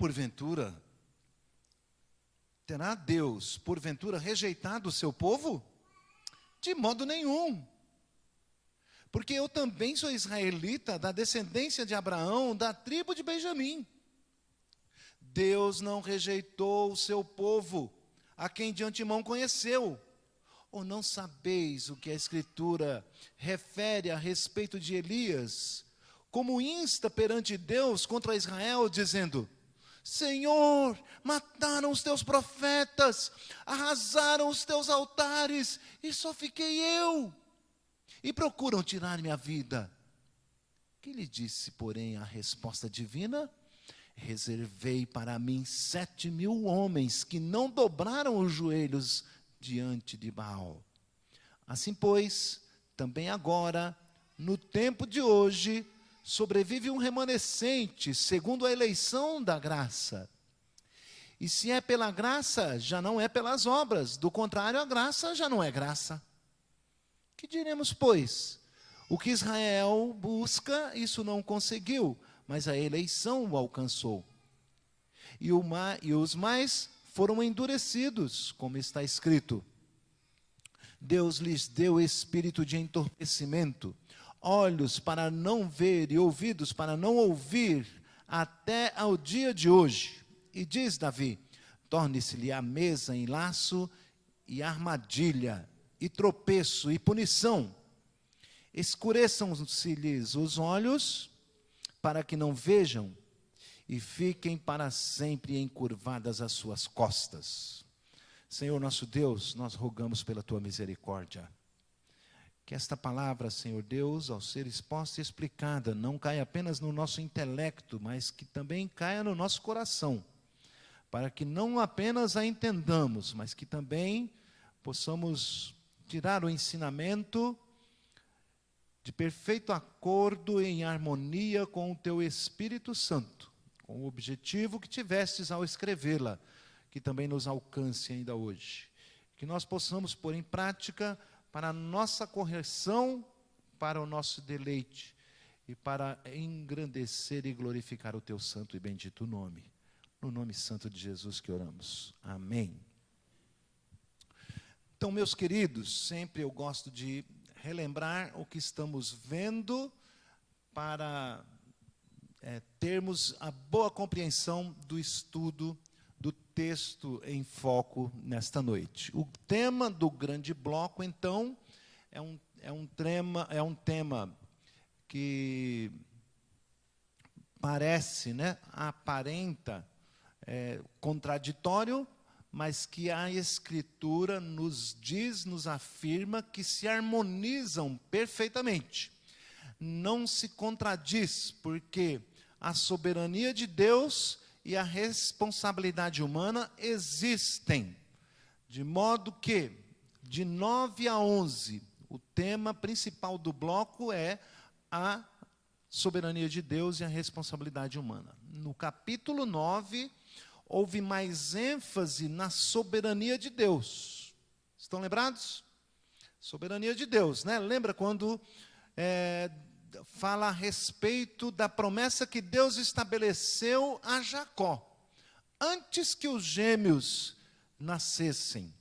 porventura, terá Deus, porventura, rejeitado o seu povo? De modo nenhum. Porque eu também sou israelita, da descendência de Abraão, da tribo de Benjamim. Deus não rejeitou o seu povo, a quem de antemão conheceu. Ou não sabeis o que a Escritura refere a respeito de Elias, como insta perante Deus contra Israel, dizendo: Senhor, mataram os teus profetas, arrasaram os teus altares, e só fiquei eu, e procuram tirar minha vida. Que lhe disse, porém, a resposta divina? Reservei para mim 7.000 homens que não dobraram os joelhos diante de Baal. Assim, pois, também agora, no tempo de hoje, sobrevive um remanescente, segundo a eleição da graça. E se é pela graça, já não é pelas obras, do contrário, a graça já não é graça. Que diremos, pois? O que Israel busca, isso não conseguiu, mas a eleição o alcançou. E os mais foram endurecidos, como está escrito. Deus lhes deu espírito de entorpecimento, olhos para não ver e ouvidos para não ouvir, até ao dia de hoje. E diz Davi: torne-se-lhe a mesa em laço e armadilha, e tropeço e punição. Escureçam-se-lhes os olhos, para que não vejam, e fiquem para sempre encurvadas as suas costas. Senhor nosso Deus, nós rogamos pela tua misericórdia, que esta palavra, Senhor Deus, ao ser exposta e explicada, não caia apenas no nosso intelecto, mas que também caia no nosso coração, para que não apenas a entendamos, mas que também possamos tirar o ensinamento de perfeito acordo e em harmonia com o teu Espírito Santo, com o objetivo que tivestes ao escrevê-la, que também nos alcance ainda hoje. Que nós possamos pôr em prática para a nossa correção, para o nosso deleite e para engrandecer e glorificar o teu santo e bendito nome. No nome santo de Jesus que oramos. Amém. Então, meus queridos, sempre eu gosto de relembrar o que estamos vendo para termos a boa compreensão do estudo do texto em foco nesta noite. O tema do grande bloco, então, é um tema que parece, aparenta contraditório, mas que a Escritura nos diz, nos afirma que se harmonizam perfeitamente. Não se contradiz, porque a soberania de Deus e a responsabilidade humana existem. De modo que, de 9 a 11, o tema principal do bloco é a soberania de Deus e a responsabilidade humana. No capítulo 9, houve mais ênfase na soberania de Deus. Estão lembrados? Soberania de Deus, né? Lembra quando fala a respeito da promessa que Deus estabeleceu a Jacó, antes que os gêmeos nascessem,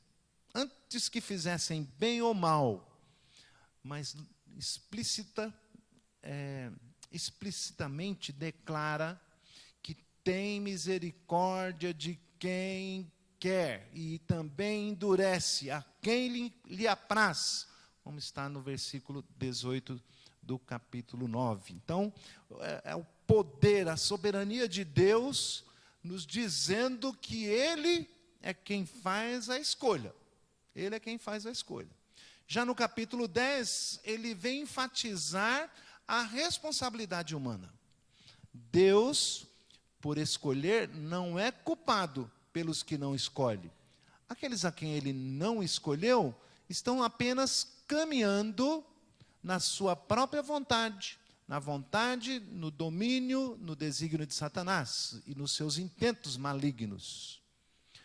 antes que fizessem bem ou mal, mas explicitamente declara que tem misericórdia de quem quer e também endurece a quem lhe apraz, como está no versículo 18 do capítulo 9. Então, é o poder, a soberania de Deus nos dizendo que Ele é quem faz a escolha. Ele é quem faz a escolha. Já no capítulo 10, ele vem enfatizar a responsabilidade humana. Deus, por escolher, não é culpado pelos que não escolhe. Aqueles a quem ele não escolheu estão apenas caminhando na sua própria vontade, na vontade, no domínio, no desígnio de Satanás e nos seus intentos malignos.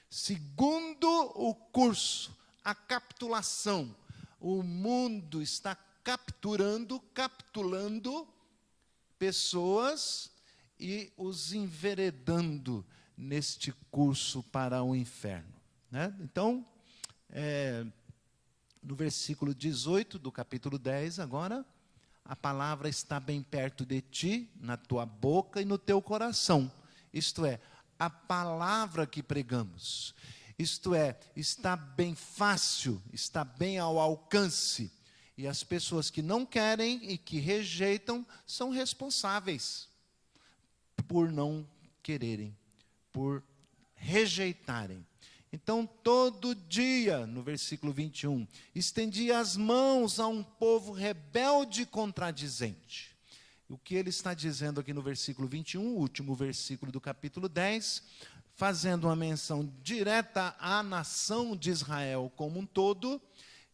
Segundo o curso, a capitulação, o mundo está capturando pessoas e os enveredando neste curso para o inferno, né? Então, no versículo 18 do capítulo 10, agora, a palavra está bem perto de ti, na tua boca e no teu coração. Isto é, a palavra que pregamos. Isto é, está bem fácil, está bem ao alcance. E as pessoas que não querem e que rejeitam são responsáveis por não quererem, por rejeitarem. Então, todo dia, no versículo 21, estendia as mãos a um povo rebelde e contradizente. O que ele está dizendo aqui no versículo 21, o último versículo do capítulo 10, fazendo uma menção direta à nação de Israel como um todo,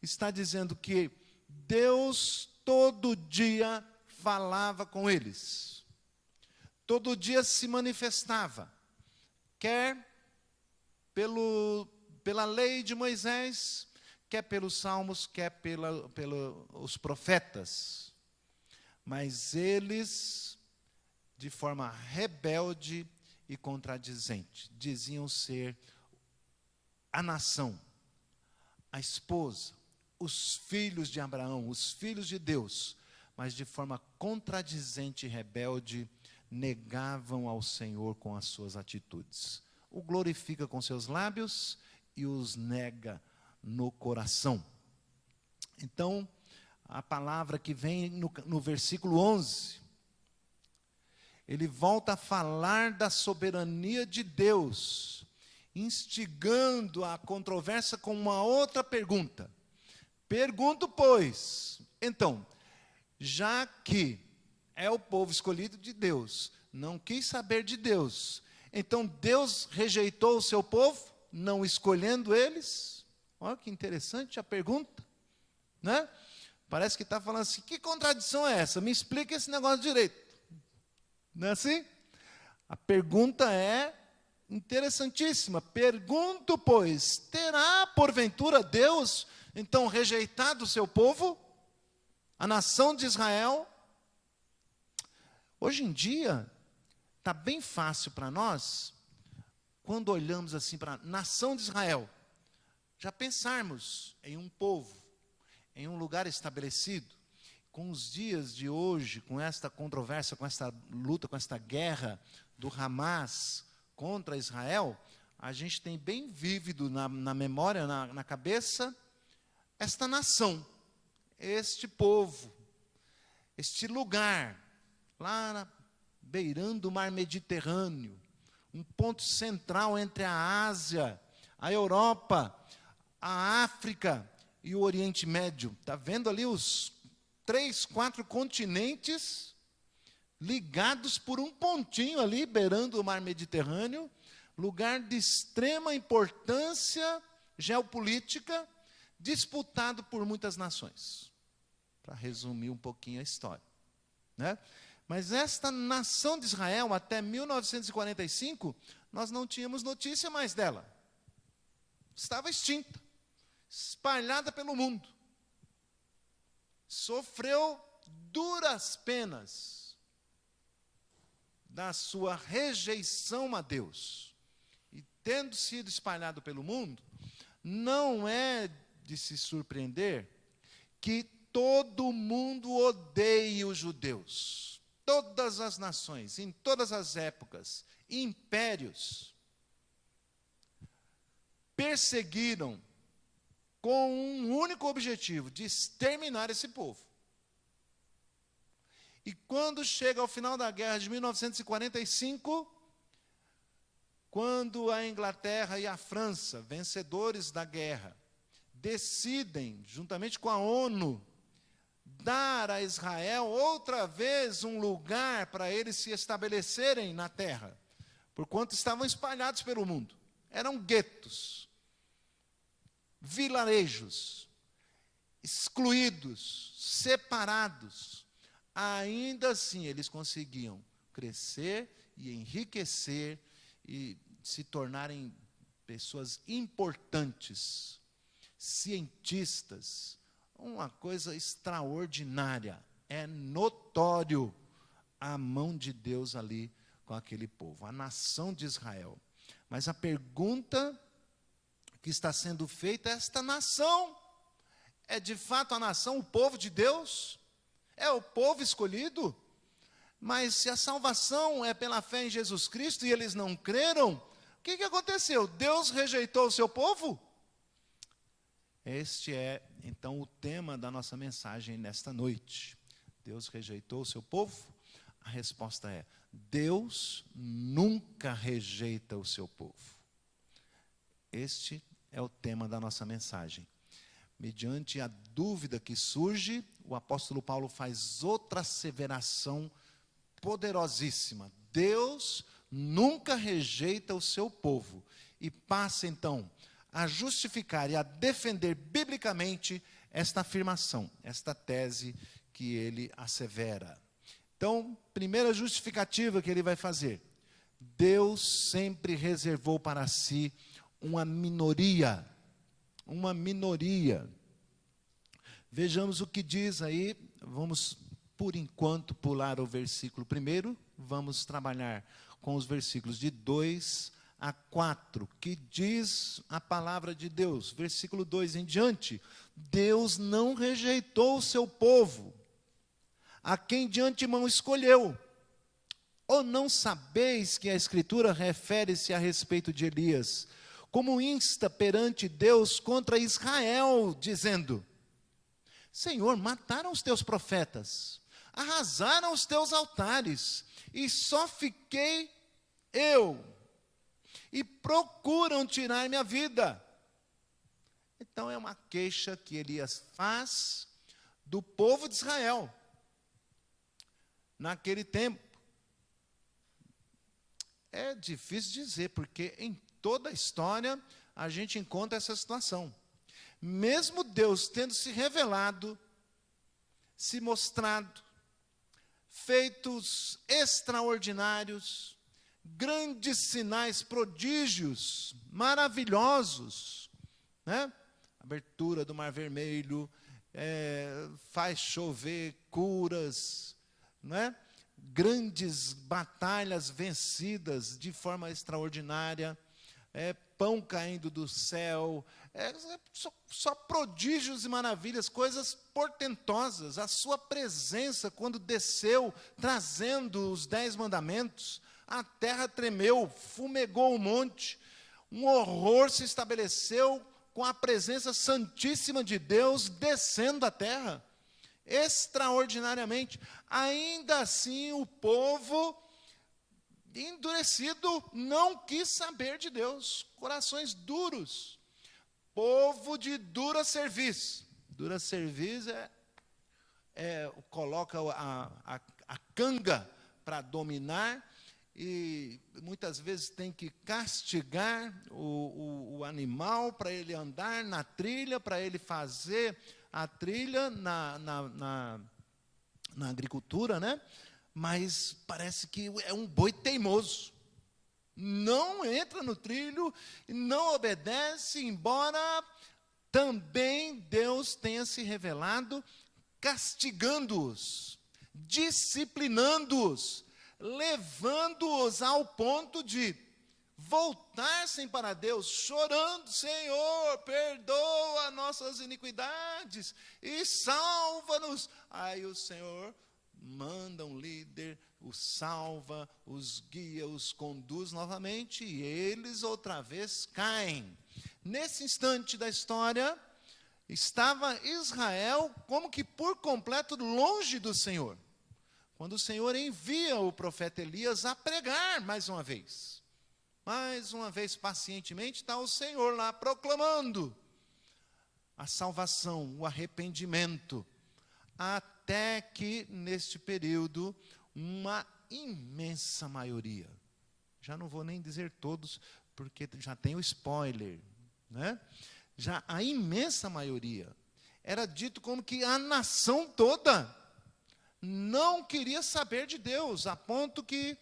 está dizendo que Deus todo dia falava com eles. Todo dia se manifestava, quer pela lei de Moisés, quer pelos salmos, quer pelos profetas. Mas eles, de forma rebelde e contradizente, diziam ser a nação, a esposa, os filhos de Abraão, os filhos de Deus, mas de forma contradizente e rebelde, negavam ao Senhor com as suas atitudes. O glorifica com seus lábios e os nega no coração. Então, a palavra que vem no versículo 11, ele volta a falar da soberania de Deus, instigando a controvérsia com uma outra pergunta. Pergunto, pois, então, já que é o povo escolhido de Deus, não quis saber de Deus, então Deus rejeitou o seu povo, não escolhendo eles? Olha que interessante a pergunta, né? Parece que está falando assim, que contradição é essa? Me explica esse negócio direito. Não é assim? A pergunta é interessantíssima. Pergunto, pois, terá porventura Deus, então, rejeitado o seu povo? A nação de Israel? Hoje em dia, está bem fácil para nós, quando olhamos assim para a nação de Israel, já pensarmos em um povo, em um lugar estabelecido. Com os dias de hoje, com esta controvérsia, com esta luta, com esta guerra do Hamas contra Israel, a gente tem bem vívido na memória, na cabeça, esta nação, este povo, este lugar, lá beirando o mar Mediterrâneo, um ponto central entre a Ásia, a Europa, a África e o Oriente Médio. Está vendo ali os 3, 4 continentes ligados por um pontinho ali, beirando o mar Mediterrâneo, lugar de extrema importância geopolítica, disputado por muitas nações. Para resumir um pouquinho a história, né? Mas esta nação de Israel, até 1945, nós não tínhamos notícia mais dela. Estava extinta, espalhada pelo mundo. Sofreu duras penas da sua rejeição a Deus. E tendo sido espalhado pelo mundo, não é de se surpreender que todo mundo odeie os judeus. Todas as nações, em todas as épocas, impérios, perseguiram com um único objetivo, de exterminar esse povo. E quando chega ao final da guerra de 1945, quando a Inglaterra e a França, vencedores da guerra, decidem, juntamente com a ONU, dar a Israel outra vez um lugar para eles se estabelecerem na terra, porquanto estavam espalhados pelo mundo. Eram guetos, vilarejos, excluídos, separados. Ainda assim, eles conseguiam crescer e enriquecer e se tornarem pessoas importantes, cientistas. Uma coisa extraordinária. É notório a mão de Deus ali com aquele povo, a nação de Israel. Mas a pergunta que está sendo feita é: esta nação é de fato a nação, o povo de Deus? É o povo escolhido? Mas se a salvação é pela fé em Jesus Cristo e eles não creram, o que aconteceu? Deus rejeitou o seu povo? Este é, então, o tema da nossa mensagem nesta noite. Deus rejeitou o seu povo? A resposta é: Deus nunca rejeita o seu povo. Este é o tema da nossa mensagem. Mediante a dúvida que surge, o apóstolo Paulo faz outra asseveração poderosíssima: Deus nunca rejeita o seu povo. E passa então a justificar e a defender biblicamente esta afirmação, esta tese que ele assevera. Então, primeira justificativa que ele vai fazer: Deus sempre reservou para si uma minoria. Uma minoria. Vejamos o que diz aí. Vamos, por enquanto, pular o versículo primeiro. Vamos trabalhar com os versículos de 2 a 4, que diz a palavra de Deus. Versículo 2 em diante: Deus não rejeitou o seu povo, a quem de antemão escolheu. Ou não sabeis que a Escritura refere-se a respeito de Elias, como insta perante Deus contra Israel, dizendo: Senhor, mataram os teus profetas, arrasaram os teus altares, e só fiquei eu, e procuram tirar minha vida. Então é uma queixa que Elias faz do povo de Israel, naquele tempo. É difícil dizer, porque em toda a história a gente encontra essa situação. Mesmo Deus tendo se revelado, se mostrado, feitos extraordinários, grandes sinais, prodígios, maravilhosos, né? Abertura do Mar Vermelho, faz chover curas, né? Grandes batalhas vencidas de forma extraordinária, pão caindo do céu, só prodígios e maravilhas, coisas portentosas. A sua presença, quando desceu, trazendo os 10 mandamentos, a terra tremeu, fumegou o monte, um horror se estabeleceu com a presença santíssima de Deus descendo a terra, extraordinariamente. Ainda assim, o povo endurecido não quis saber de Deus, corações duros, povo de dura cerviz. Dura cerviz coloca a canga para dominar, e muitas vezes tem que castigar o animal para ele andar na trilha, para ele fazer a trilha na agricultura, né? Mas parece que é um boi teimoso. Não entra no trilho, não obedece, embora também Deus tenha se revelado castigando-os, disciplinando-os, levando-os ao ponto de voltar-se para Deus, chorando: Senhor, perdoa nossas iniquidades e salva-nos. Aí o Senhor manda um líder, os salva, os guia, os conduz novamente, e eles outra vez caem. Nesse instante da história, estava Israel como que por completo longe do Senhor, quando o Senhor envia o profeta Elias a pregar mais uma vez. Mais uma vez, pacientemente, está o Senhor lá proclamando a salvação, o arrependimento, até que, neste período, uma imensa maioria, já não vou nem dizer todos, porque já tem o spoiler, né? Já a imensa maioria, era dito como que a nação toda não queria saber de Deus, a ponto que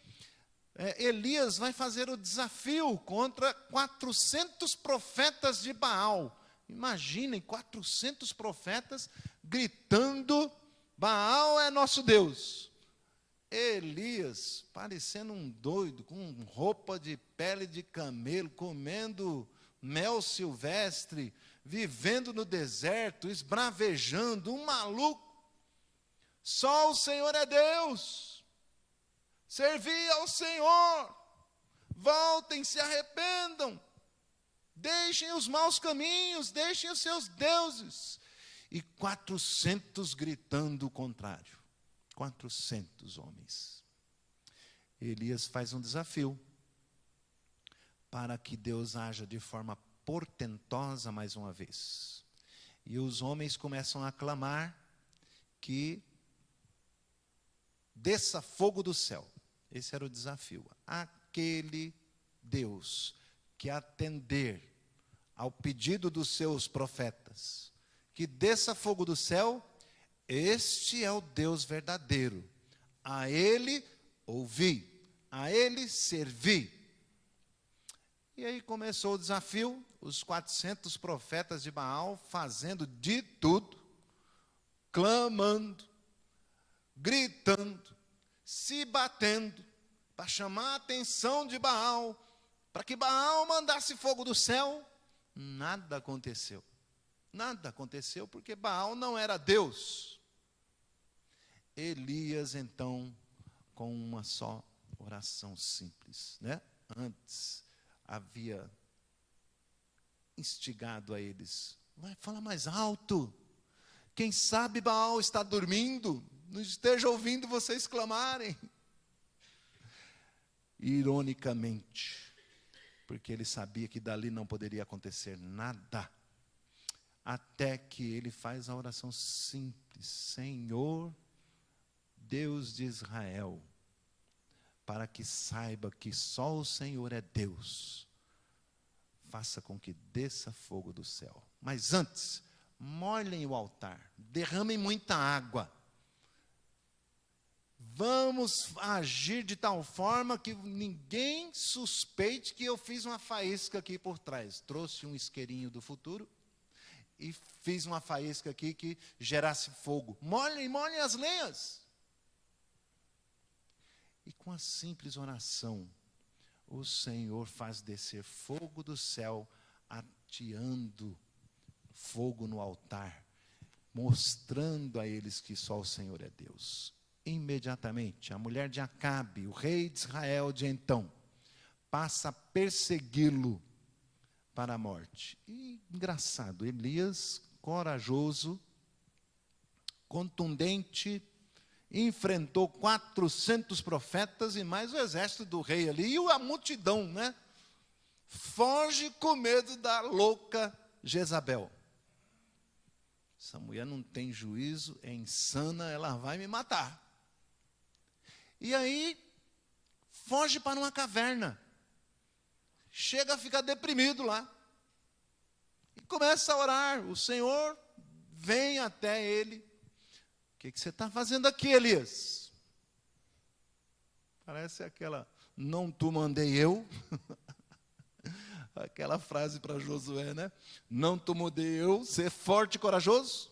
Elias vai fazer o desafio contra 400 profetas de Baal. Imaginem, 400 profetas gritando: Baal é nosso Deus. Elias, parecendo um doido, com roupa de pele de camelo, comendo mel silvestre, vivendo no deserto, esbravejando, um maluco. Só o Senhor é Deus. Servi ao Senhor. Voltem, se arrependam. Deixem os maus caminhos, deixem os seus deuses. E 400 gritando o contrário. 400 homens. Elias faz um desafio para que Deus haja de forma portentosa mais uma vez. E os homens começam a clamar que desça fogo do céu. Esse era o desafio. Aquele Deus que atender ao pedido dos seus profetas, que desça fogo do céu, este é o Deus verdadeiro. A Ele ouvi, a Ele servi. E aí começou o desafio, os 400 profetas de Baal fazendo de tudo, clamando, gritando, se batendo, para chamar a atenção de Baal, para que Baal mandasse fogo do céu. Nada aconteceu. Nada aconteceu porque Baal não era Deus. Elias, então, com uma só oração simples, né? Antes havia instigado a eles. Vai, fala mais alto. Quem sabe Baal está dormindo, não esteja ouvindo vocês clamarem. Ironicamente, porque ele sabia que dali não poderia acontecer nada, até que ele faz a oração simples: Senhor, Deus de Israel, para que saiba que só o Senhor é Deus, faça com que desça fogo do céu. Mas antes, molhem o altar, derramem muita água. Vamos agir de tal forma que ninguém suspeite que eu fiz uma faísca aqui por trás. Trouxe um isqueirinho do futuro e fiz uma faísca aqui que gerasse fogo. Molhem as lenhas. E com a simples oração, o Senhor faz descer fogo do céu, ateando fogo no altar, mostrando a eles que só o Senhor é Deus. Imediatamente, a mulher de Acabe, o rei de Israel de então, passa a persegui-lo para a morte. E, engraçado, Elias, corajoso, contundente, enfrentou 400 profetas e mais o exército do rei ali, e a multidão, né? Foge com medo da louca Jezabel. Essa mulher não tem juízo, é insana, ela vai me matar. E aí, foge para uma caverna. Chega a ficar deprimido lá. E começa a orar. O Senhor vem até ele. O que você está fazendo aqui, Elias? Parece aquela, não tu mandei eu. Aquela frase para Josué, né? Não tu mandei eu, ser forte e corajoso.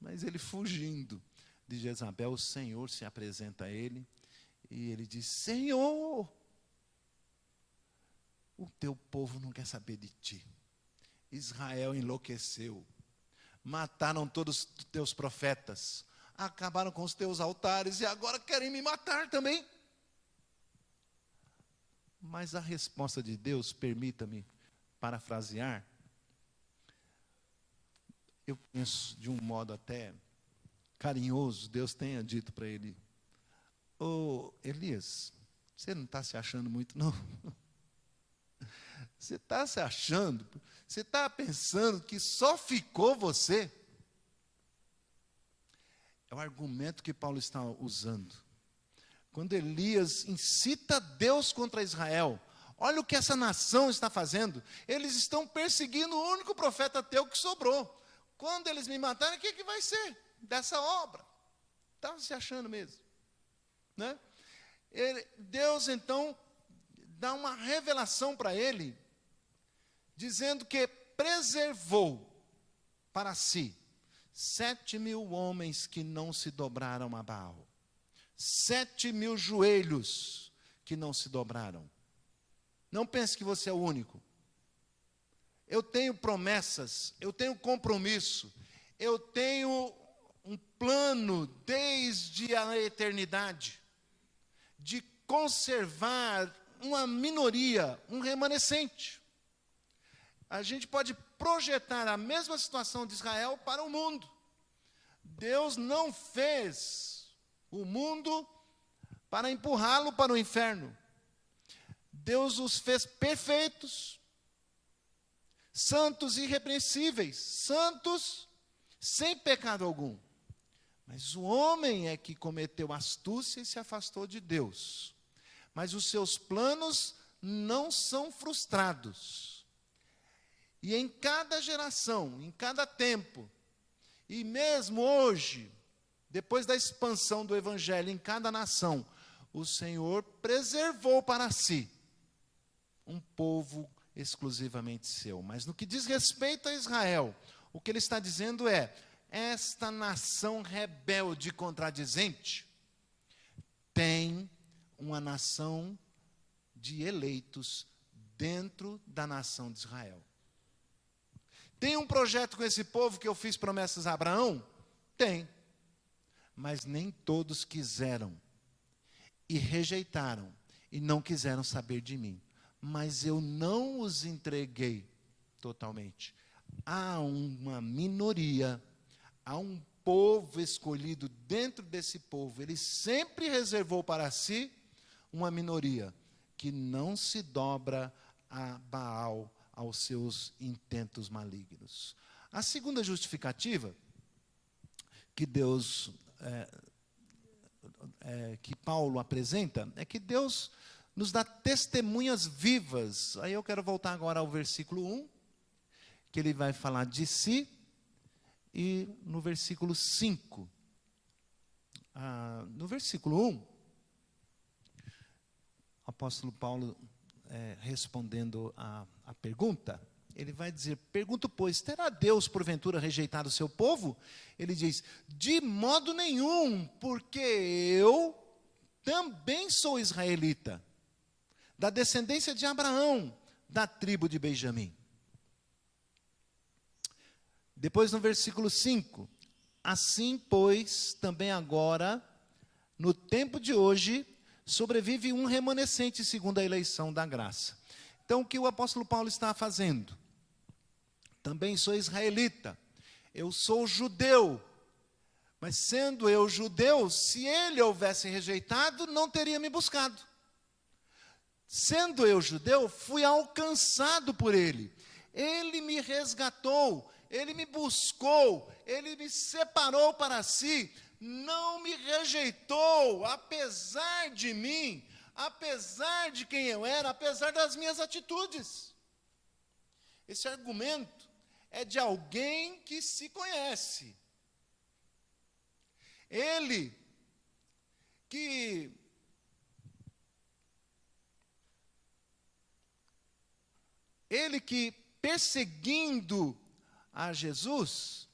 Mas ele fugindo de Jezabel, o Senhor se apresenta a ele. E ele diz: Senhor, o teu povo não quer saber de ti. Israel enlouqueceu. Mataram todos os teus profetas. Acabaram com os teus altares e agora querem me matar também. Mas a resposta de Deus, permita-me parafrasear, eu penso de um modo até carinhoso, Deus tenha dito para ele: ô Elias, você não está se achando muito não? Você está se achando, você está pensando que só ficou você? É o argumento que Paulo está usando. Quando Elias incita Deus contra Israel, olha o que essa nação está fazendo. Eles estão perseguindo o único profeta teu que sobrou. Quando eles me matarem, o que vai ser dessa obra? Estava se achando mesmo, né? Deus então dá uma revelação para ele, dizendo que preservou para si 7.000 homens que não se dobraram a Baal. 7.000 joelhos que não se dobraram. Não pense que você é o único. Eu tenho promessas, eu tenho compromisso, eu tenho um plano desde a eternidade de conservar uma minoria, um remanescente. A gente pode projetar a mesma situação de Israel para o mundo. Deus não fez o mundo para empurrá-lo para o inferno. Deus os fez perfeitos, santos e irrepreensíveis, santos sem pecado algum. Mas o homem é que cometeu astúcia e se afastou de Deus. Mas os seus planos não são frustrados. E em cada geração, em cada tempo, e mesmo hoje, depois da expansão do evangelho em cada nação, o Senhor preservou para si um povo exclusivamente seu. Mas no que diz respeito a Israel, o que ele está dizendo é: esta nação rebelde e contradizente tem uma nação de eleitos dentro da nação de Israel. Tem um projeto com esse povo que eu fiz promessas a Abraão? Tem. Mas nem todos quiseram e rejeitaram e não quiseram saber de mim. Mas eu não os entreguei totalmente. Há uma minoria, há um povo escolhido dentro desse povo. Ele sempre reservou para si uma minoria que não se dobra a Baal, aos seus intentos malignos. A segunda justificativa que que Paulo apresenta é que Deus nos dá testemunhas vivas. Aí eu quero voltar agora ao versículo 1, que ele vai falar de si, e no versículo 5. No versículo 1, o apóstolo Paulo, respondendo a pergunta, ele vai dizer: pergunto, pois, terá Deus porventura rejeitado o seu povo? Ele diz: de modo nenhum, porque eu também sou israelita, da descendência de Abraão, da tribo de Benjamim. Depois no versículo 5, assim, pois, também agora, no tempo de hoje, sobrevive um remanescente segundo a eleição da graça. Então, o que o apóstolo Paulo está fazendo? Também sou israelita, eu sou judeu, mas sendo eu judeu, se ele houvesse rejeitado, não teria me buscado. Sendo eu judeu, fui alcançado por ele. Ele me resgatou, ele me buscou, ele me separou para si, não me rejeitou, apesar de mim, apesar de quem eu era, apesar das minhas atitudes. Esse argumento é de alguém que se conhece. Ele que perseguindo a Jesus,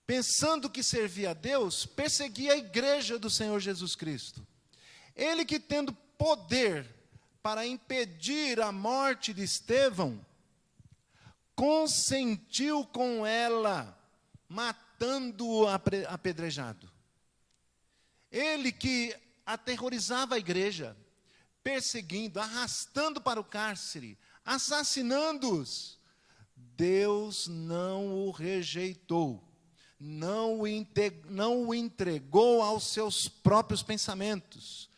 pensando que servia a Deus, perseguia a igreja do Senhor Jesus Cristo. Ele que, tendo poder para impedir a morte de Estevão, consentiu com ela, matando-o apedrejado. Ele que aterrorizava a igreja, perseguindo, arrastando para o cárcere, assassinando-os. Deus não o rejeitou, não o entregou aos seus próprios pensamentos.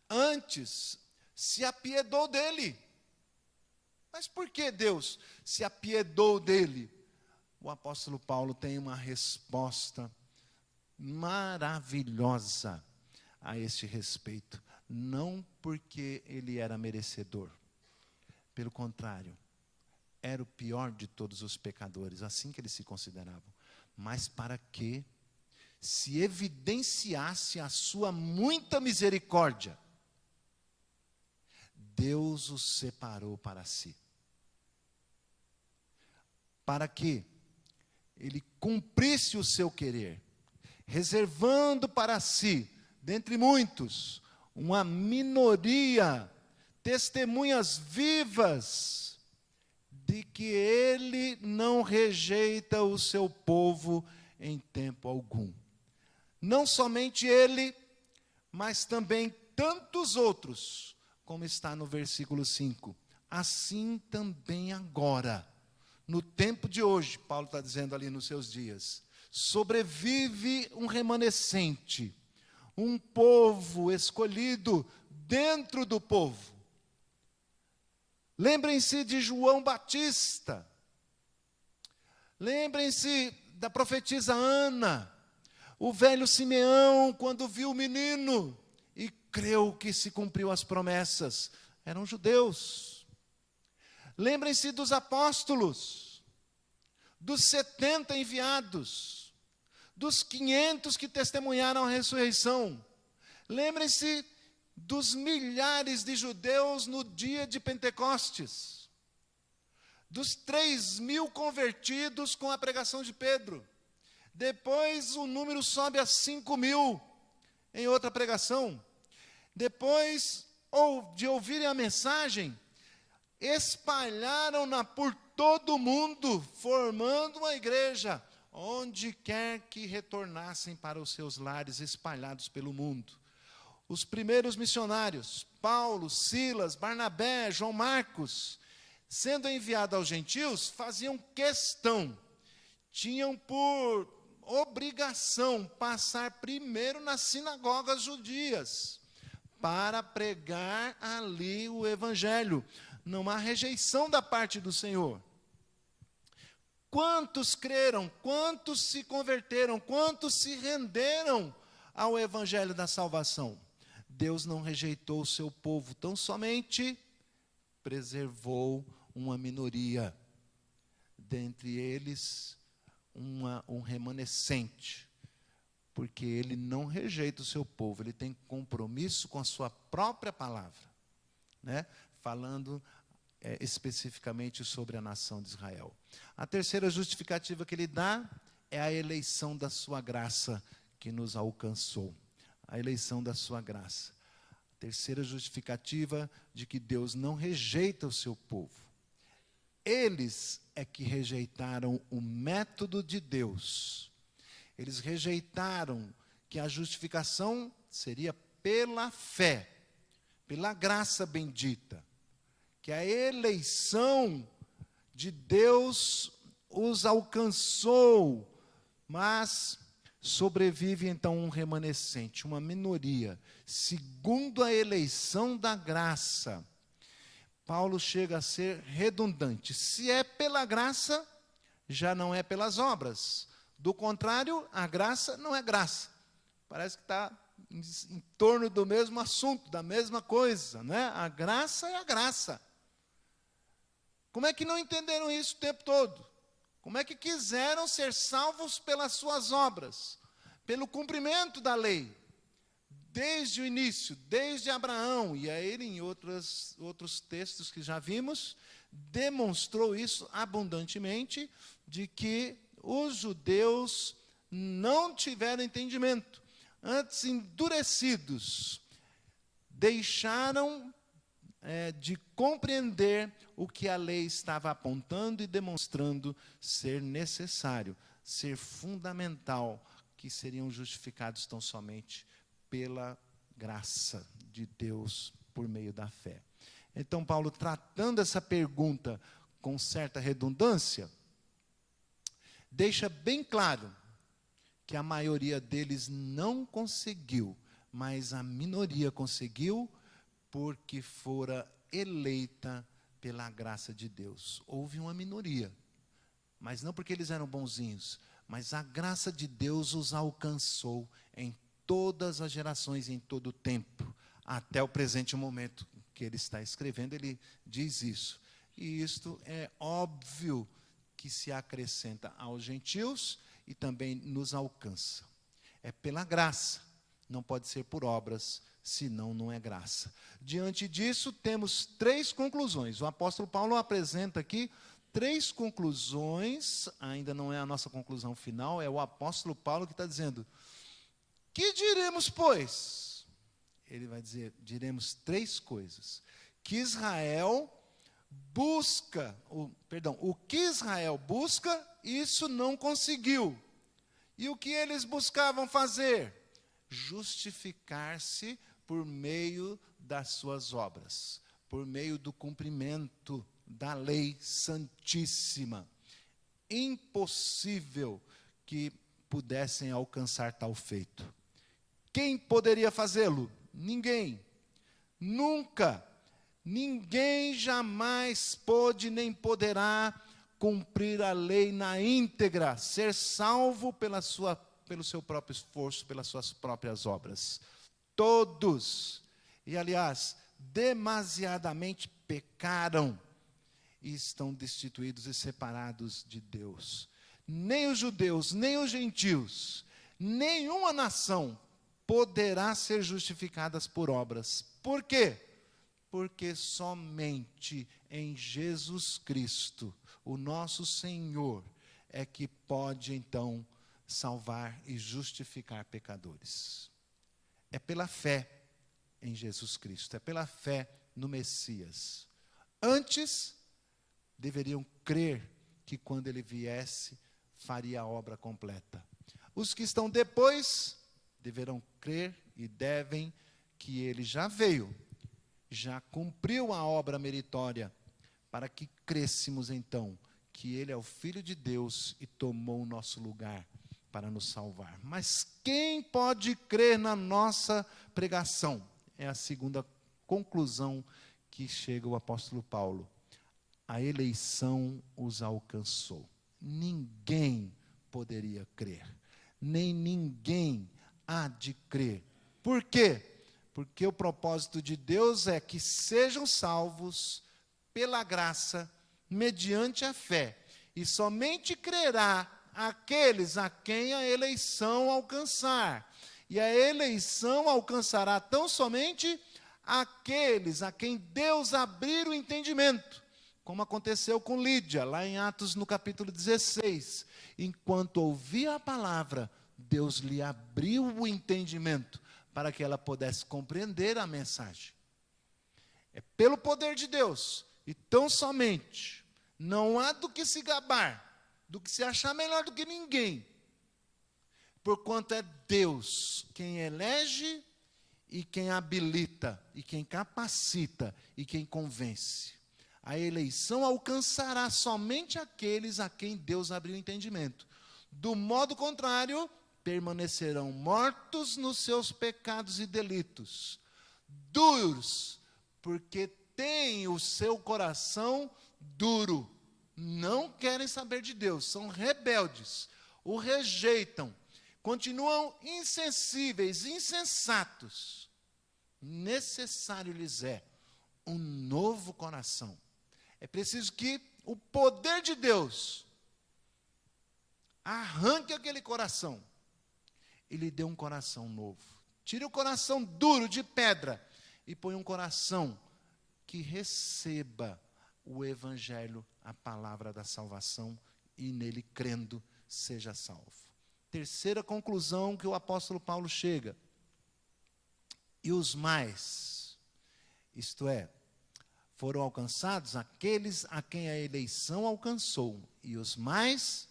Antes, se apiedou dele. Mas por que Deus se apiedou dele? O apóstolo Paulo tem uma resposta maravilhosa a este respeito. Não porque ele era merecedor. Pelo contrário, era o pior de todos os pecadores, assim que eles se consideravam. Mas para que se evidenciasse a sua muita misericórdia, Deus os separou para si. Para que ele cumprisse o seu querer. reservando para si, dentre muitos, uma minoria, testemunhas vivas, de que ele não rejeita o seu povo em tempo algum. Não somente ele, mas também tantos outros, como está no versículo 5. Assim também agora, no tempo de hoje, Paulo está dizendo ali nos seus dias, sobrevive um remanescente, um povo escolhido dentro do povo. Lembrem-se de João Batista, lembrem-se da profetisa Ana, o velho Simeão, quando viu o menino e creu que se cumpriu as promessas, eram judeus. Lembrem-se dos apóstolos, dos 70 enviados, dos 500 que testemunharam a ressurreição. Lembrem-se dos milhares de judeus no dia de Pentecostes, dos 3.000 convertidos com a pregação de Pedro. Depois o número sobe a 5.000 em outra pregação. Depois de ouvirem a mensagem, espalharam-na por todo o mundo, formando uma igreja, onde quer que retornassem para os seus lares, espalhados pelo mundo. Os primeiros missionários, Paulo, Silas, Barnabé, João Marcos, sendo enviados aos gentios, faziam questão, tinham por obrigação passar primeiro nas sinagogas judias, para pregar ali o evangelho. Não há rejeição da parte do Senhor. Quantos creram, quantos se converteram, quantos se renderam ao evangelho da salvação? Deus não rejeitou o seu povo, tão somente preservou uma minoria, dentre eles um remanescente, porque ele não rejeita o seu povo, ele tem compromisso com a sua própria palavra, né? Falando especificamente sobre a nação de Israel. A terceira justificativa que ele dá é a eleição da sua graça que nos alcançou. A eleição da sua graça. A terceira justificativa de que Deus não rejeita o seu povo. Eles é que rejeitaram o método de Deus. Eles rejeitaram que a justificação seria pela fé, pela graça bendita, que a eleição de Deus os alcançou, mas sobrevive então um remanescente, uma minoria, segundo a eleição da graça. Paulo chega a ser redundante. Se é pela graça, já não é pelas obras. Do contrário, a graça não é graça. Parece que está em torno do mesmo assunto, da mesma coisa, né? A graça é a graça. Como é que não entenderam isso o tempo todo? Como é que quiseram ser salvos pelas suas obras, pelo cumprimento da lei, desde o início, desde Abraão, e a ele em outros textos que já vimos, demonstrou isso abundantemente, de que os judeus não tiveram entendimento, antes endurecidos, deixaram de compreender o que a lei estava apontando e demonstrando ser necessário, ser fundamental, que seriam justificados tão somente pela graça de Deus por meio da fé. Então, Paulo, tratando essa pergunta com certa redundância, deixa bem claro que a maioria deles não conseguiu, mas a minoria conseguiu, porque fora eleita pela graça de Deus. Houve uma minoria, mas não porque eles eram bonzinhos, mas a graça de Deus os alcançou em todas as gerações, em todo o tempo, até o presente momento que ele está escrevendo, ele diz isso. E isto é óbvio que se acrescenta aos gentios e também nos alcança. É pela graça, não pode ser por obras, senão não é graça. Diante disso, temos 3 conclusões. O apóstolo Paulo apresenta aqui 3 conclusões, ainda não é a nossa conclusão final, é o apóstolo Paulo que está dizendo: Que diremos, pois? Ele vai dizer, diremos 3 coisas. Que Israel busca, o que Israel busca, isso não conseguiu. E o que eles buscavam fazer? Justificar-se por meio das suas obras, por meio do cumprimento da lei santíssima. Impossível que pudessem alcançar tal feito. Quem poderia fazê-lo? Ninguém. Nunca. Ninguém jamais pôde nem poderá cumprir a lei na íntegra, ser salvo pelo seu próprio esforço, pelas suas próprias obras. Todos, e aliás, demasiadamente pecaram e estão destituídos e separados de Deus. Nem os judeus, nem os gentios, nenhuma nação poderá ser justificada por obras. Por quê? Porque somente em Jesus Cristo, o nosso Senhor, é que pode então salvar e justificar pecadores. É pela fé em Jesus Cristo, é pela fé no Messias. Antes, deveriam crer que quando ele viesse, faria a obra completa. Os que estão depois, deverão crer e devem que ele já veio, já cumpriu a obra meritória, para que crêssemos então, que ele é o Filho de Deus e tomou o nosso lugar para nos salvar. Mas quem pode crer na nossa pregação? É a segunda conclusão que chega o apóstolo Paulo. A eleição os alcançou. Ninguém poderia crer, nem ninguém há de crer. Por quê? Porque o propósito de Deus é que sejam salvos pela graça, mediante a fé. E somente crerá aqueles a quem a eleição alcançar. E a eleição alcançará tão somente aqueles a quem Deus abrir o entendimento. Como aconteceu com Lídia, lá em Atos no capítulo 16. Enquanto ouvia a palavra, Deus lhe abriu o entendimento para que ela pudesse compreender a mensagem. É pelo poder de Deus, e tão somente, não há do que se gabar, do que se achar melhor do que ninguém, porquanto é Deus quem elege e quem habilita, e quem capacita, e quem convence. A eleição alcançará somente aqueles a quem Deus abriu o entendimento. Do modo contrário, permanecerão mortos nos seus pecados e delitos, duros, porque têm o seu coração duro, não querem saber de Deus, são rebeldes, o rejeitam, continuam insensíveis, insensatos. Necessário lhes é um novo coração. É preciso que o poder de Deus arranque aquele coração e lhe dê um coração novo. Tire o coração duro de pedra e põe um coração que receba o evangelho, a palavra da salvação, e nele crendo seja salvo. Terceira conclusão que o apóstolo Paulo chega. E os mais, isto é, foram alcançados aqueles a quem a eleição alcançou, e os mais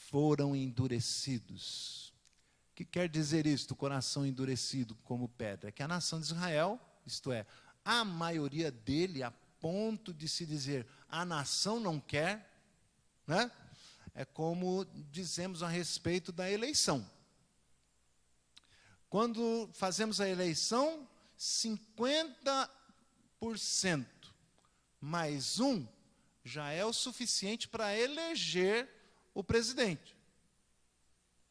foram endurecidos. O que quer dizer isto, o coração endurecido como pedra? É que a nação de Israel, isto é, a maioria dele, a ponto de se dizer, a nação não quer, né? É como dizemos a respeito da eleição. Quando fazemos a eleição, 50% mais um já é o suficiente para eleger o presidente.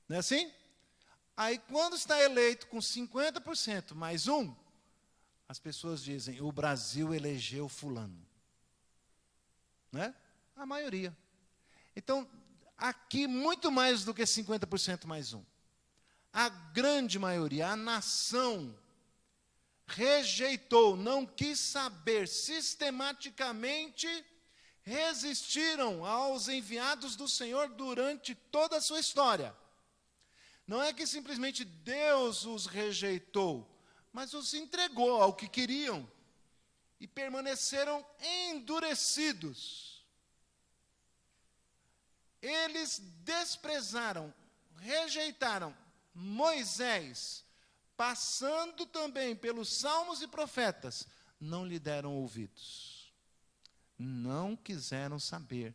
Não é assim? Aí, quando está eleito com 50% mais um, as pessoas dizem, o Brasil elegeu fulano. Né? A maioria. Então, aqui, muito mais do que 50% mais um. A grande maioria, a nação, rejeitou, não quis saber, sistematicamente resistiram aos enviados do Senhor durante toda a sua história. Não é que simplesmente Deus os rejeitou, mas os entregou ao que queriam e permaneceram endurecidos. Eles desprezaram, rejeitaram Moisés, passando também pelos salmos e profetas, não lhe deram ouvidos. Não quiseram saber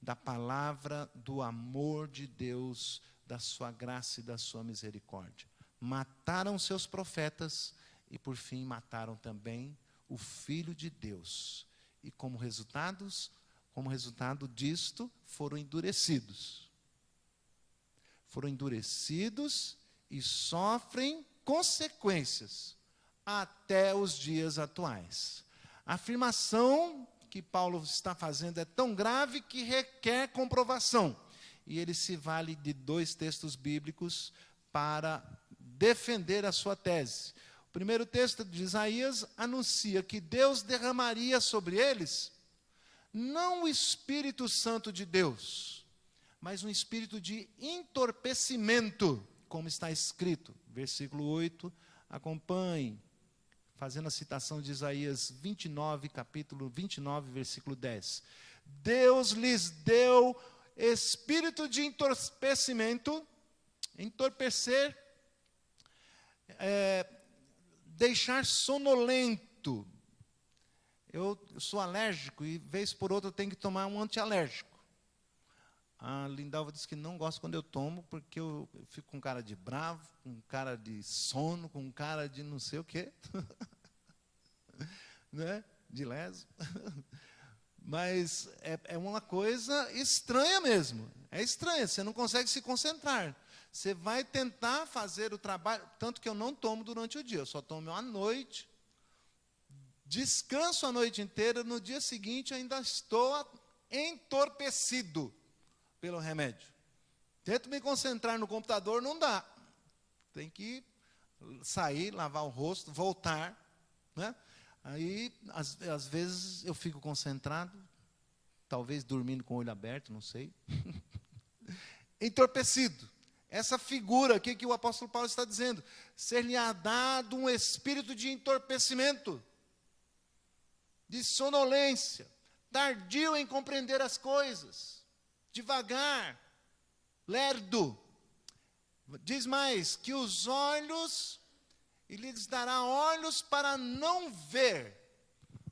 da palavra do amor de Deus, da sua graça e da sua misericórdia. Mataram seus profetas e, por fim, mataram também o Filho de Deus. E como resultado disto, foram endurecidos. Foram endurecidos e sofrem consequências até os dias atuais. A afirmação que Paulo está fazendo é tão grave que requer comprovação. E ele se vale de 2 textos bíblicos para defender a sua tese. O primeiro texto de Isaías anuncia que Deus derramaria sobre eles não o Espírito Santo de Deus, mas um espírito de entorpecimento, como está escrito. Versículo 8, acompanhe, fazendo a citação de Isaías 29, capítulo 29, versículo 10. Deus lhes deu espírito de entorpecimento, entorpecer, deixar sonolento. Eu sou alérgico e, vez por outra, eu tenho que tomar um antialérgico. A Lindalva disse que não gosta quando eu tomo, porque eu fico com cara de bravo, com cara de sono, com cara de não sei o quê. Né? De leso. Mas é uma coisa estranha mesmo. É estranha, você não consegue se concentrar. Você vai tentar fazer o trabalho, tanto que eu não tomo durante o dia, eu só tomo à noite, descanso a noite inteira, no dia seguinte ainda estou entorpecido pelo remédio. Tento me concentrar no computador, não dá. Tem que sair, lavar o rosto, voltar, né? Aí, às vezes, eu fico concentrado, talvez dormindo com o olho aberto, não sei. Entorpecido. Essa figura aqui que o apóstolo Paulo está dizendo, ser-lhe-á dado um espírito de entorpecimento, de sonolência, tardio em compreender as coisas, devagar, lerdo. Diz mais, que os olhos, e lhes dará olhos para não ver,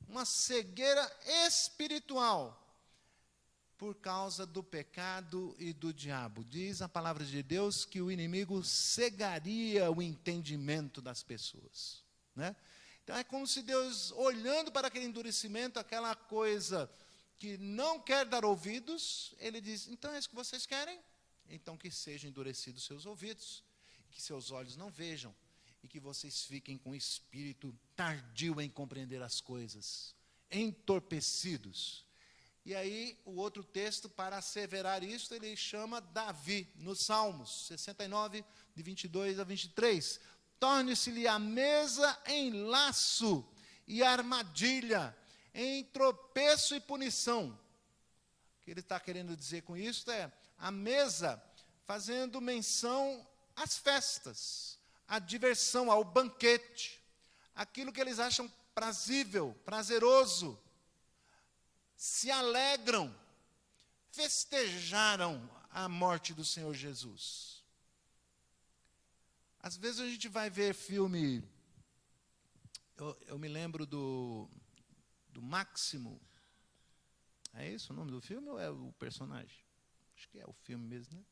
uma cegueira espiritual, por causa do pecado e do diabo. Diz a palavra de Deus que o inimigo cegaria o entendimento das pessoas, né? Então é como se Deus, olhando para aquele endurecimento, aquela coisa que não quer dar ouvidos, ele diz, então é isso que vocês querem? Então que sejam endurecidos seus ouvidos, que seus olhos não vejam, e que vocês fiquem com o espírito tardio em compreender as coisas, entorpecidos. E aí, o outro texto, para asseverar isso, ele chama Davi, nos Salmos 69, de 22 a 23. Torne-se-lhe a mesa em laço e armadilha, em tropeço e punição. O que ele está querendo dizer com isso é a mesa, fazendo menção às festas, à diversão, ao banquete, aquilo que eles acham prazível, prazeroso, se alegram, festejaram a morte do Senhor Jesus. Às vezes a gente vai ver filme, eu me lembro do Máximo, é isso o nome do filme ou é o personagem? Acho que é o filme mesmo, né?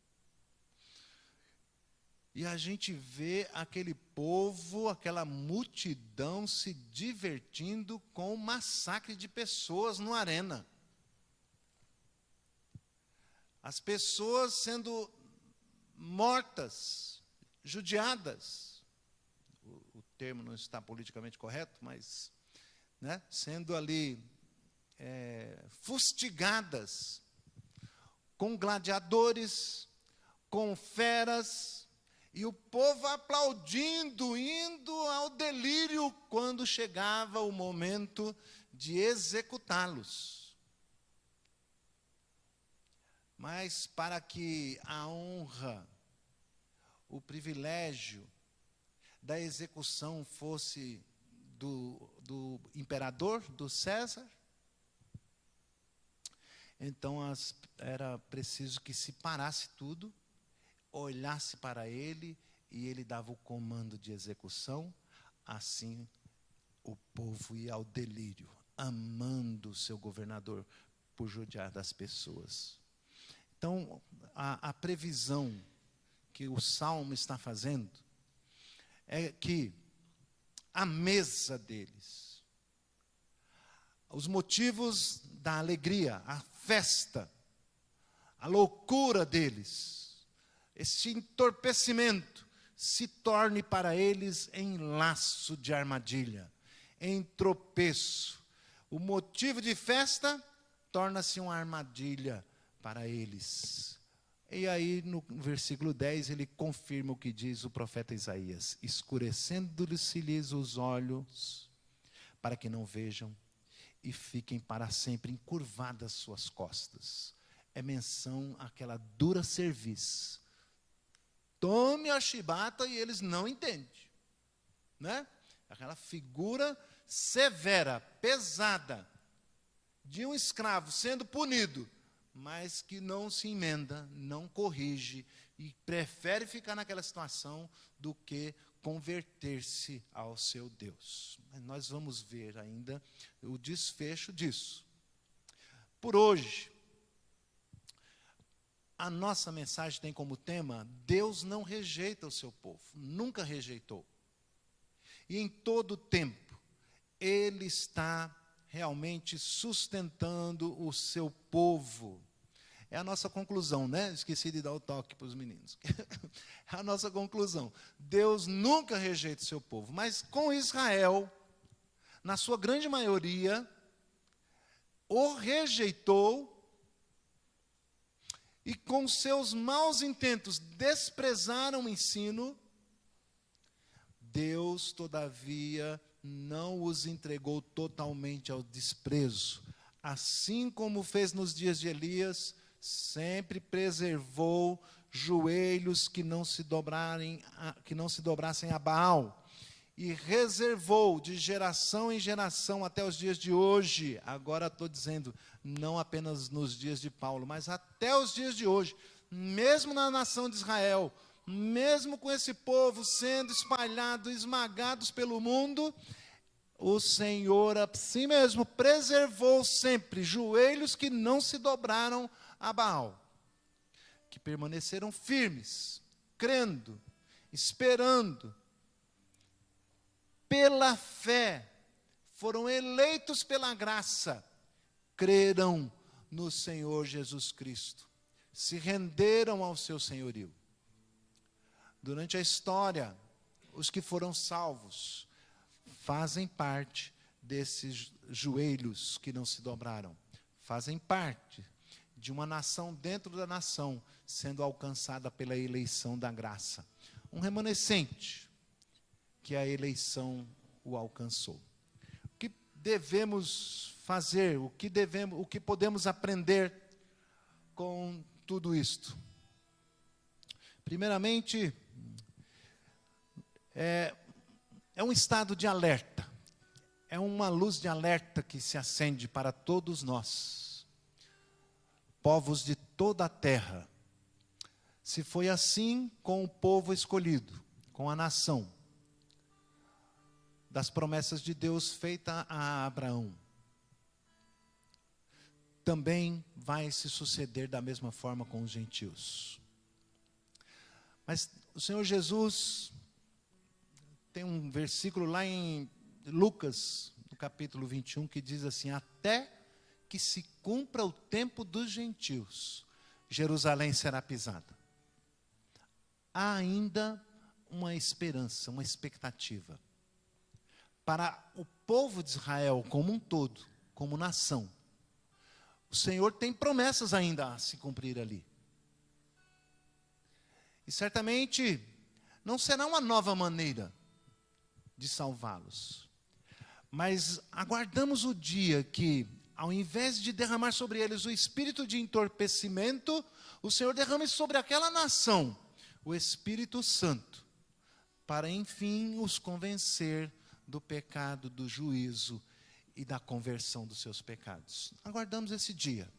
E a gente vê aquele povo, aquela multidão se divertindo com o massacre de pessoas no arena. As pessoas sendo mortas, judiadas. O termo não está politicamente correto, mas, né, sendo ali fustigadas, com gladiadores, com feras, e o povo aplaudindo, indo ao delírio quando chegava o momento de executá-los. Mas para que a honra, o privilégio da execução fosse do imperador, do César, então era preciso que se parasse tudo, olhasse para ele, e ele dava o comando de execução. Assim o povo ia ao delírio, amando o seu governador por judiar das pessoas. Então, a previsão que o Salmo está fazendo é que a mesa deles, os motivos da alegria, a festa, a loucura deles, esse entorpecimento, se torne para eles em laço de armadilha, em tropeço. O motivo de festa torna-se uma armadilha para eles. E aí, no versículo 10, ele confirma o que diz o profeta Isaías: escurecendo-se-lhes os olhos, para que não vejam, e fiquem para sempre encurvadas suas costas. É menção àquela dura cerviz. Tome a chibata e eles não entendem, né? Aquela figura severa, pesada, de um escravo sendo punido, mas que não se emenda, não corrige, e prefere ficar naquela situação do que converter-se ao seu Deus. Mas nós vamos ver ainda o desfecho disso. Por hoje, a nossa mensagem tem como tema: Deus não rejeita o seu povo, nunca rejeitou. E em todo o tempo, Ele está realmente sustentando o seu povo. É a nossa conclusão, né? Esqueci de dar o toque para os meninos. É a nossa conclusão. Deus nunca rejeita o seu povo, mas com Israel, na sua grande maioria, o rejeitou, e com seus maus intentos desprezaram o ensino. Deus, todavia, não os entregou totalmente ao desprezo. Assim como fez nos dias de Elias, sempre preservou joelhos que não se dobrassem a Baal, e reservou de geração em geração até os dias de hoje. Agora estou dizendo, não apenas nos dias de Paulo, mas até os dias de hoje, mesmo na nação de Israel, mesmo com esse povo sendo espalhado, esmagados pelo mundo, o Senhor a si mesmo preservou sempre joelhos que não se dobraram a Baal, que permaneceram firmes, crendo, esperando, pela fé, foram eleitos pela graça, creram no Senhor Jesus Cristo, se renderam ao seu senhorio. Durante a história, os que foram salvos fazem parte desses joelhos que não se dobraram, fazem parte de uma nação dentro da nação, sendo alcançada pela eleição da graça. Um remanescente que a eleição o alcançou. O que devemos fazer, o que podemos aprender com tudo isto? Primeiramente, é um estado de alerta, é uma luz de alerta que se acende para todos nós, povos de toda a terra. Se foi assim com o povo escolhido, com a nação, das promessas de Deus feitas a Abraão, também vai se suceder da mesma forma com os gentios. Mas o Senhor Jesus, tem um versículo lá em Lucas, no capítulo 21, que diz assim: até que se cumpra o tempo dos gentios, Jerusalém será pisada. Há ainda uma esperança, uma expectativa. Para o povo de Israel como um todo, como nação, o Senhor tem promessas ainda a se cumprir ali. E certamente não será uma nova maneira de salvá-los. Mas aguardamos o dia que, ao invés de derramar sobre eles o espírito de entorpecimento, o Senhor derrame sobre aquela nação o Espírito Santo, para enfim os convencer do pecado, do juízo e da conversão dos seus pecados. Aguardamos esse dia.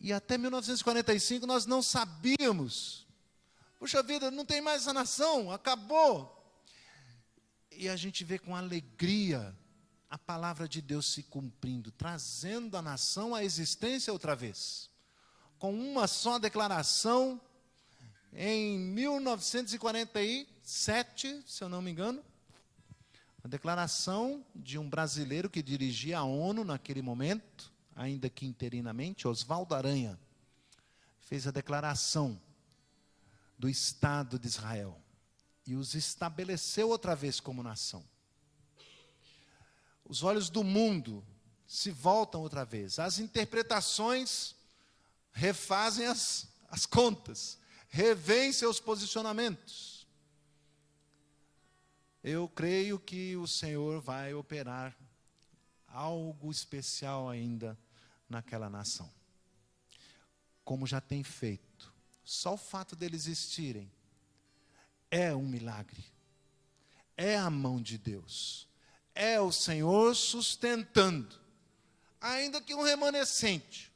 E até 1945 nós não sabíamos. Puxa vida, não tem mais essa nação, acabou. E a gente vê com alegria a palavra de Deus se cumprindo, trazendo a nação à existência outra vez. Com uma só declaração, em 1947, se eu não me engano, a declaração de um brasileiro que dirigia a ONU naquele momento, ainda que interinamente, Oswaldo Aranha, fez a declaração do Estado de Israel e os estabeleceu outra vez como nação. Os olhos do mundo se voltam outra vez. As interpretações refazem as contas, revêem seus posicionamentos. Eu creio que o Senhor vai operar algo especial ainda naquela nação, como já tem feito. Só o fato deles existirem é um milagre, é a mão de Deus, é o Senhor sustentando, ainda que um remanescente,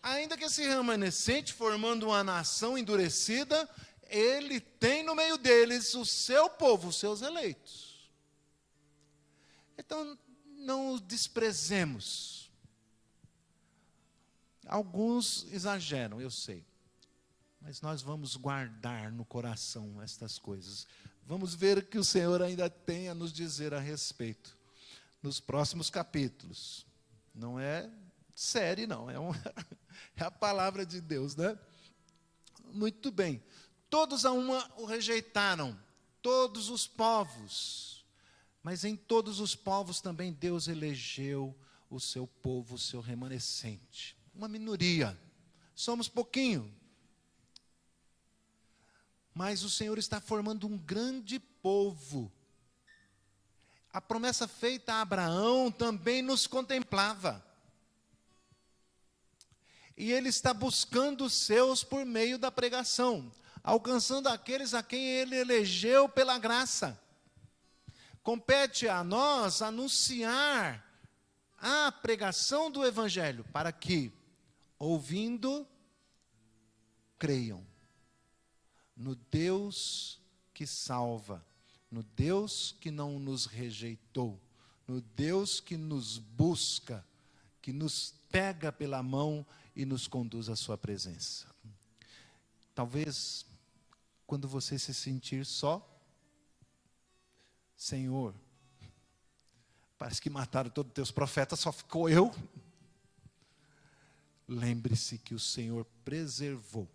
ainda que esse remanescente formando uma nação endurecida, ele tem no meio deles o seu povo, os seus eleitos. Então, não os desprezemos. Alguns exageram, eu sei. Mas nós vamos guardar no coração estas coisas. Vamos ver o que o Senhor ainda tem a nos dizer a respeito nos próximos capítulos. Não é série, não. É a palavra de Deus, né? Muito bem. Todos a uma o rejeitaram. Todos os povos. Mas em todos os povos também Deus elegeu o seu povo, o seu remanescente. Uma minoria. Somos pouquinho. Mas o Senhor está formando um grande povo. A promessa feita a Abraão também nos contemplava. E ele está buscando os seus por meio da pregação, alcançando aqueles a quem ele elegeu pela graça. Compete a nós anunciar a pregação do Evangelho, para que, ouvindo, creiam no Deus que salva, no Deus que não nos rejeitou, no Deus que nos busca, que nos pega pela mão e nos conduz à sua presença. Talvez, quando você se sentir só, Senhor, parece que mataram todos os teus profetas, só ficou eu. Lembre-se que o Senhor preservou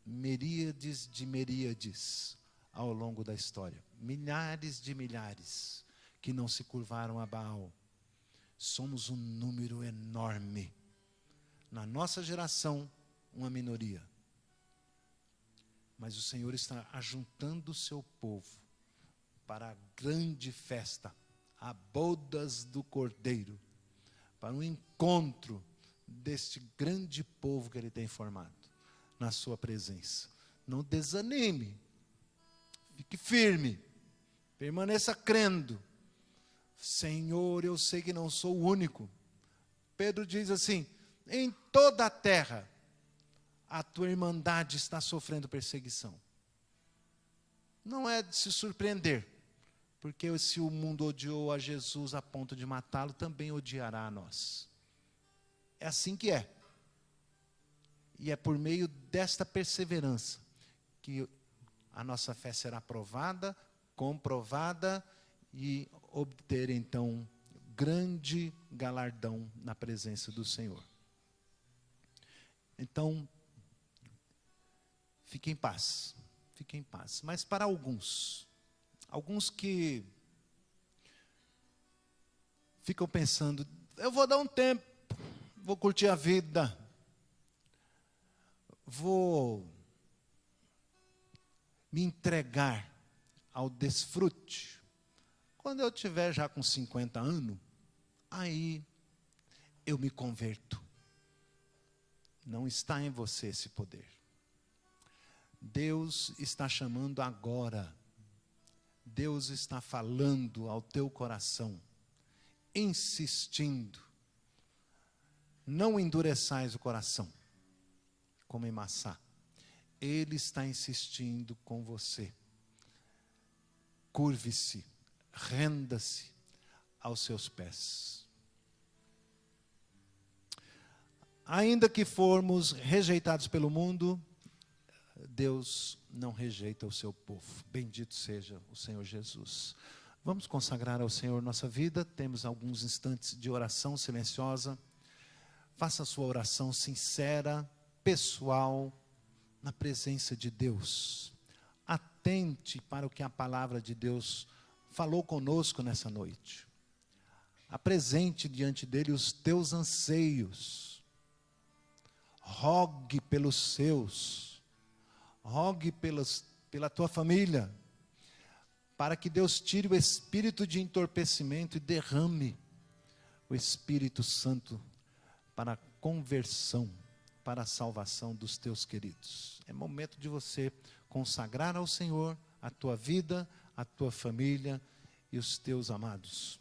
miríades de miríades ao longo da história. Milhares de milhares que não se curvaram a Baal. Somos um número enorme. Na nossa geração, uma minoria. Mas o Senhor está ajuntando o seu povo para a grande festa, a bodas do Cordeiro, para um encontro deste grande povo que Ele tem formado na sua presença. Não desanime, fique firme, permaneça crendo. Senhor, eu sei que não sou o único. Pedro diz assim: em toda a terra a tua irmandade está sofrendo perseguição. Não é de se surpreender, porque se o mundo odiou a Jesus a ponto de matá-lo, também odiará a nós. É assim que é. E é por meio desta perseverança que a nossa fé será provada, comprovada e obter então grande galardão na presença do Senhor. Então, fique em paz, fique em paz. Mas para alguns que ficam pensando, eu vou dar um tempo, vou curtir a vida, vou me entregar ao desfrute. Quando eu tiver já com 50 anos, aí eu me converto. Não está em você esse poder. Deus está chamando agora. Deus está falando ao teu coração, insistindo. Não endureçais o coração, como em Massá. Ele está insistindo com você. Curve-se, renda-se aos seus pés. Ainda que formos rejeitados pelo mundo, Deus não rejeita o seu povo. Bendito seja o Senhor Jesus. Vamos consagrar ao Senhor nossa vida. Temos alguns instantes de oração silenciosa. Faça a sua oração sincera, pessoal, na presença de Deus. Atente para o que a palavra de Deus falou conosco nessa noite. Apresente diante dele os teus anseios. Rogue pelos seus. Rogue pela tua família. Para que Deus tire o espírito de entorpecimento e derrame o Espírito Santo para a conversão, para a salvação dos teus queridos. É momento de você consagrar ao Senhor a tua vida, a tua família e os teus amados.